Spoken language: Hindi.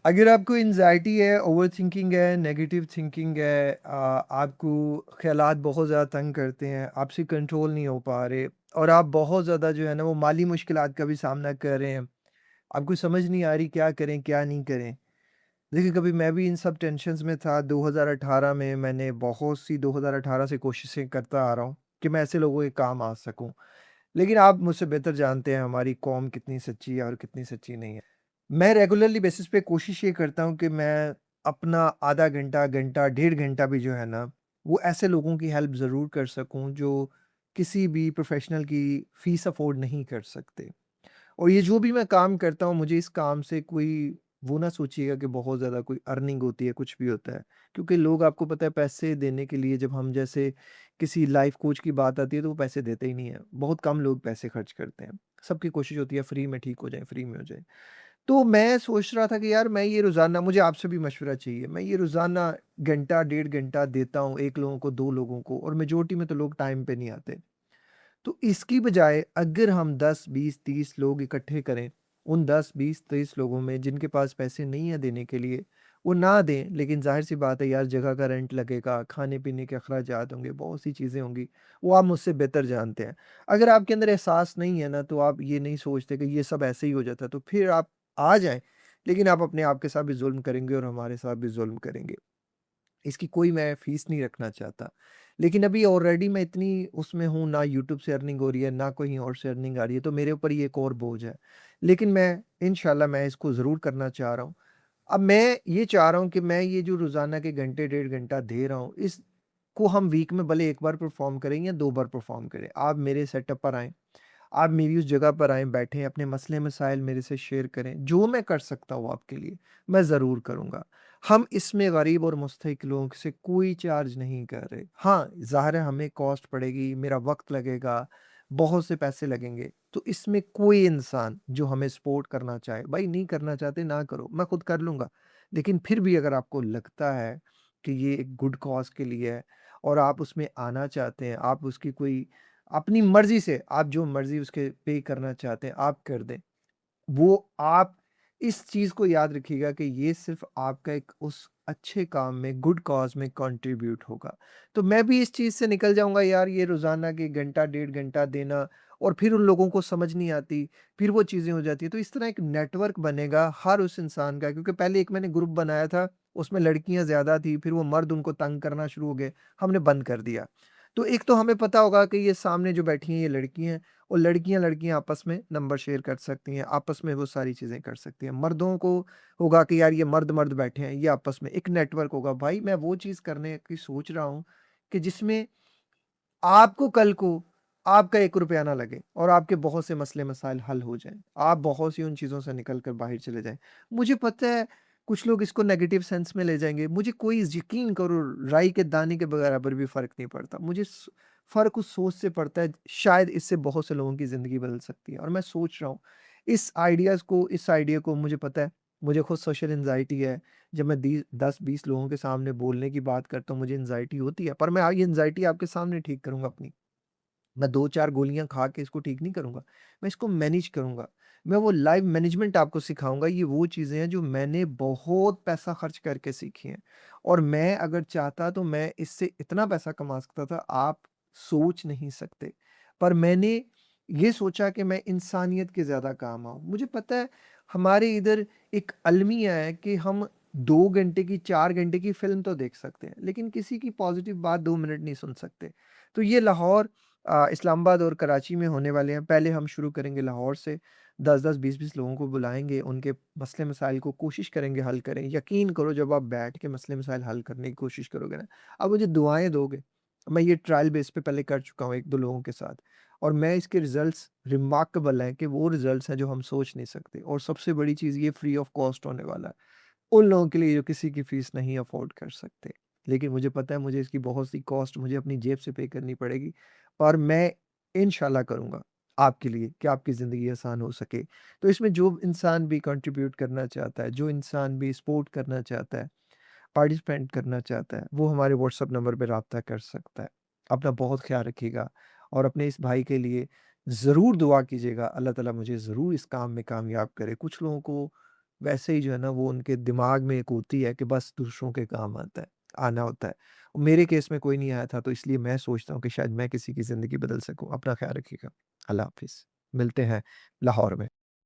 अगर आपको एंग्ज़ायटी है, ओवरथिंकिंग है, नेगेटिव थिंकिंग है, आपको ख़यालात बहुत ज़्यादा तंग करते हैं, आपसे कंट्रोल नहीं हो पा रहे और आप बहुत ज़्यादा जो है ना वो माली मुश्किलात का भी सामना कर रहे हैं। आपको समझ नहीं आ रही क्या करें, क्या नहीं करें। देखिए, कभी मैं भी इन सब टेंशन्स में था। 2018 में मैंने बहुत सी 2018 से कोशिशें करता आ रहा हूँ कि मैं ऐसे लोगों के काम आ सकूँ। लेकिन आप मुझसे बेहतर जानते हैं हमारी कौम कितनी सच्ची है और कितनी सच्ची नहीं है। मैं रेगुलरली बेसिस पे कोशिश ये करता हूँ कि मैं अपना आधा घंटा, घंटा, डेढ़ घंटा भी जो है ना, वो ऐसे लोगों की हेल्प ज़रूर कर सकूँ जो किसी भी प्रोफ़ेशनल की फ़ीस अफ़ोर्ड नहीं कर सकते। और ये जो भी मैं काम करता हूँ, मुझे इस काम से कोई वो ना सोचिएगा कि बहुत ज़्यादा कोई अर्निंग होती है, कुछ भी होता है। क्योंकि लोग आपको पता है पैसे देने के लिए जब हम जैसे किसी लाइफ़ कोच की बात आती है तो वो पैसे देते ही नहीं हैं। बहुत कम लोग पैसे खर्च करते हैं। सबकी कोशिश होती है फ्री में ठीक हो जाएँ, फ्री में हो जाए। तो मैं सोच रहा था कि यार मैं ये रोज़ाना मुझे आपसे भी मशवरा चाहिए। मैं ये रोज़ाना घंटा, डेढ़ घंटा देता हूँ 1 लोगों को, 2 लोगों को और मेजॉरिटी में तो लोग टाइम पे नहीं आते। तो इसकी बजाय अगर हम 10, 20, 30 लोग इकट्ठे करें, उन 10, 20, 30 लोगों में जिनके पास पैसे नहीं है देने के लिए, वो ना दें, लेकिन ज़ाहिर-सी बात है यार जगह का रेंट लगेगा, खाने-पीने के अखराजात होंगे, बहुत सी चीज़ें होंगी, वो आप मुझसे बेहतर जानते हैं। अगर आपके अंदर एहसास नहीं है ना, तो आप ये नहीं सोचते कि ये सब ऐसे ही हो जाता है, तो फिर आप आ जाएँ, लेकिन आप अपने आप के साथ भी ज़ुल्म करेंगे और हमारे साथ भी ज़ुल्म करेंगे। इसकी कोई मैं फ़ीस नहीं रखना चाहता। लेकिन अभी ऑलरेडी मैं इतनी उसमें हूँ, ना यूट्यूब से अर्निंग हो रही है, ना कहीं और से अर्निंग आ रही है, तो मेरे ऊपर ये एक और बोझ है। लेकिन मैं इंशाल्लाह मैं इसको ज़रूर करना चाह रहा हूँ। अब मैं ये चाह रहा हूँ कि मैं ये जो रोज़ाना के घंटे, डेढ़ घंटा दे रहा हूँ, इसको हम वीक में भले 1 बार परफ़ॉर्म करें या 2 बार परफ़ॉर्म करें। आप मेरे सेटअप पर आएँ, आप मेरी उस जगह पर आएँ, बैठें, अपने मसले-मसाइल मेरे से शेयर करें। जो मैं कर सकता हूँ आपके लिए, मैं ज़रूर करूँगा। हम इसमें गरीब और मुस्तहिक लोगों से कोई चार्ज नहीं कर रहे। हाँ, ज़ाहिर है हमें कॉस्ट पड़ेगी, मेरा वक़्त लगेगा, बहुत से पैसे लगेंगे। तो इसमें कोई इंसान जो हमें सपोर्ट करना चाहे, भाई नहीं करना चाहते ना करो, मैं खुद कर लूँगा। लेकिन फिर भी अगर आपको लगता है कि ये एक गुड कॉज़ के लिए है और आप उसमें आना चाहते हैं, आप उसकी कोई अपनी मर्ज़ी से आप जो मर्ज़ी उसके पे करना चाहते हैं, आप कर दें। वो आप इस चीज़ को याद रखिएगा कि ये सिर्फ़ आपका एक उस अच्छे काम में, गुड कॉज़ में कंट्रीब्यूट होगा। तो मैं भी इस चीज़ से निकल जाऊँगा यार ये रोज़ाना के घंटा, डेढ़ घंटा देना और फिर उन लोगों को समझ नहीं आती, फिर वो चीज़ें हो जाती हैं। तो इस तरह एक नेटवर्क बनेगा हर उस इंसान का क्योंकि पहले एक मैंने ग्रुप बनाया था, उसमें लड़कियाँ ज़्यादा थी, फिर वो मर्द उनको तंग करना शुरू हो गए, हमने बंद कर दिया। तो एक तो हमें पता होगा कि ये सामने जो बैठी हैं ये लड़की हैं और लड़कियाँ-लड़कियाँ आपस में नंबर शेयर कर सकती हैं, आपस में वो सारी चीज़ें कर सकती हैं। मर्दों को होगा कि यार ये मर्द-मर्द बैठे हैं, ये आपस में एक नेटवर्क होगा। भाई मैं वो चीज़ करने की सोच रहा हूँ कि जिसमें आपको कल को आपका ₹1 ना लगे और आपके बहुत से मसले-मसाइल हल हो जाएँ। आप बहुत सी उन चीज़ों से निकल कर बाहर चले जाएँ। मुझे पता है कुछ लोग इसको नेगेटिव सेंस में ले जाएँगे। मुझे कोई यकीन करो राई के दाने के बराबर भी फ़र्क नहीं पड़ता। मुझे फ़र्क उस सोच से पड़ता है शायद इससे बहुत से लोगों की ज़िंदगी बदल सकती है और मैं सोच रहा हूँ इस आइडिया को मुझे पता है मुझे खुद सोशल एंग्ज़ायटी है। जब मैं दी 10-20 लोगों के सामने बोलने की बात करता हूँ, मुझे एंग्ज़ायटी होती है, पर मैं ये एंग्ज़ायटी आपके सामने ठीक करूँगा अपनी। मैं 2-4 गोलियाँ खा के इसको ठीक नहीं करूँगा, मैं इसको मैनेज करूँगा। मैं वो लाइफ़ मैनेजमेंट आपको सिखाऊँगा, ये वो चीज़ें हैं जो मैंने बहुत पैसा खर्च करके सीखी हैं और मैं अगर चाहता तो मैं इससे इतना पैसा कमा सकता था, आप सोच नहीं सकते। पर मैंने ये सोचा कि मैं इंसानियत के ज़्यादा काम आऊँ। मुझे पता है हमारे इधर एक अलमिया है कि हम 2 घंटे की, 4 घंटे की फ़िल्म तो देख सकते हैं, लेकिन किसी की पॉज़िटिव बात 2 मिनट नहीं सुन सकते। तो ये लाहौर इस्लामाबाद और कराची में होने वाले हैं। पहले हम शुरू करेंगे लाहौर से 10-10, 20-20 लोगों को बुलाएँगे, उनके मसले-मसाइल को कोशिश करेंगे हल करें। यकीन करो जब आप बैठ के मसले-मसाइल हल करने की कोशिश करोगे ना, आप मुझे दुआएँ दोगे। मैं ये ट्रायल बेस पे पहले कर चुका हूँ 1-2 लोगों के साथ और मैं इसके रिज़ल्ट्स रिमार्केबल हैं कि वो रिज़ल्ट्स हैं जो हम सोच नहीं सकते और सबसे बड़ी चीज़ ये फ्री ऑफ कॉस्ट होने वाला है। उन लोगों के लिए जो किसी की फ़ीस नहीं अफ़ोर्ड कर सकते। लेकिन मुझे पता है मुझे इसकी बहुत सी कॉस्ट मुझे अपनी जेब से पे करनी पड़ेगी, पर मैं इंशाल्लाह करूँगा आपके लिए कि आपकी ज़िंदगी आसान हो सके। तो इसमें जो इंसान भी कंट्रीब्यूट करना चाहता है, जो इंसान भी सपोर्ट करना चाहता है, पार्टिसिपेंट करना चाहता है, वो हमारे व्हाट्सएप नंबर पे राब्ता कर सकता है। अपना बहुत ख़्याल रखिएगा और अपने इस भाई के लिए ज़रूर दुआ कीजिएगा। अल्लाह ताला मुझे ज़रूर इस काम में कामयाब करे। कुछ लोगों को वैसे ही जो है ना वो उनके दिमाग में एक होती है कि बस दूसरों के काम आना होता है। मेरे केस में कोई नहीं आया था तो इसलिए मैं सोचता हूँ कि शायद मैं किसी की ज़िंदगी बदल सकूँ। अपना ख़्याल रखिएगा। अल्लाह हाफ़िज़। मिलते हैं लाहौर में।